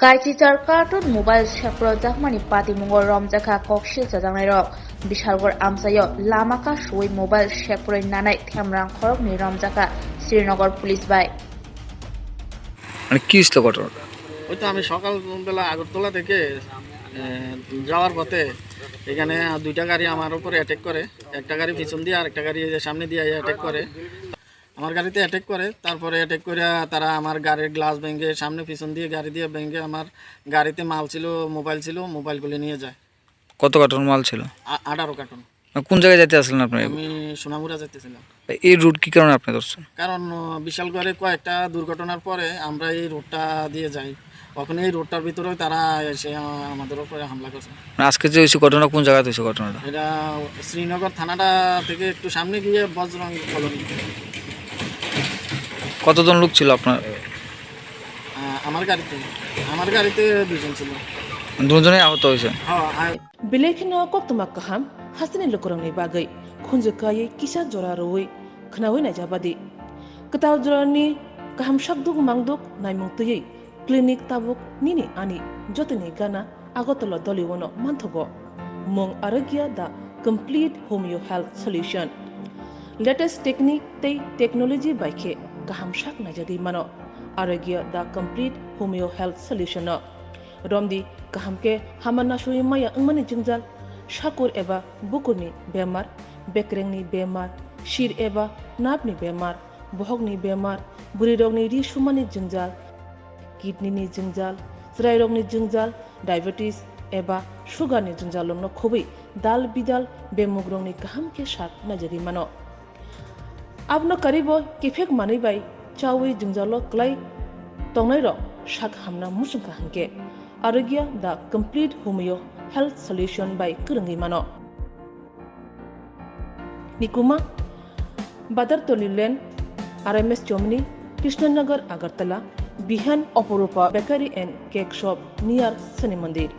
Kaititar cartoon mobile shapro jakmani pati mungor romjaka kokshil jajangnai rok Bishalgor amsayo lamaka shui mobile shapro nanai thamrang khorok ni romjaka Srinagar police bai মানে কি ছিল ঘটনাটা? ওই তো আমি সকালবেলা আগরতলা থেকে যাওয়ার পথে এখানে দুইটা গাড়ি আমার উপরে অ্যাটাক করে, একটা গাড়ি পিছন দিয়ে আর একটা গাড়ি সামনে দিয়ে অ্যাটাক করে। আমার গাড়িতে অ্যাটাক করে, তারপরে অ্যাটাক করে তারা আমার গাড়ির গ্লাস ভেঙে সামনে পিছন দিয়ে গাড়ি দিয়ে ভেঙে আমার গাড়িতে মাল ছিল, মোবাইল ছিল, মোবাইলগুলি নিয়ে যায়। কত কার্টন মাল ছিল? 18 কার্টন। কোন জায়গায় যেতে আসলেন আপনি? আমি সোনামুড়া যেতেছিলাম। এই রুট কি কারণে আপনি ধরছেন? কারণ বিশালগড়ে কয়েকটা দুর্ঘটনার পরে আমরা এই রোডটা দিয়ে যাই, তখন এই রোডটার ভিতরেও তারা এসে আমাদের উপরে হামলা করছে। আজকে যে হয়েছে ঘটনা কোন জায়গায় হয়েছে ঘটনাটা? এটা শ্রীনগর থানাটা থেকে একটু সামনে গিয়ে বজরং কলোনি। কতজন লোক ছিল আপনার? আমার গাড়িতে দুজন ছিল। দুজনেই আহত হয়েছে। হ্যাঁ। Bilekhino koktuma kaham hasini lukurangni bagai khunjukai kisa joraroi khnawai na jabadi ketaw jorani kaham shakduk mangduk naimungtui clinic tabuk nini ani jotini gana agotolo doliwono manthogo mong arogya da complete homeo health solution latest technique tei technology baikhe kaham shak na jadi mano arogya da complete homeo health solution no Romdi kahamke hamana shui maya angmani jingjal shakur eba bukurni bemar bekrengni bemar shir eba napni bemar bohogni bemar burirogni ri shumani jingjal kidney ni jingjal srairogni jingjal diabetes eba sugar ni jingjal longno khobai dal bidal bemugrongni kahamke shak najari mano abno karibo kifek manai bai chawi jingjalo klai tongnai ro shak hamna musungka hangke Arogya the complete homeo health solution by Kurangi Mano. Nikuma Badar Tolilen RMS Germany Krishnanagar Agartala Bihan Oporupa Bakery and Cake Shop near Sani Mandir.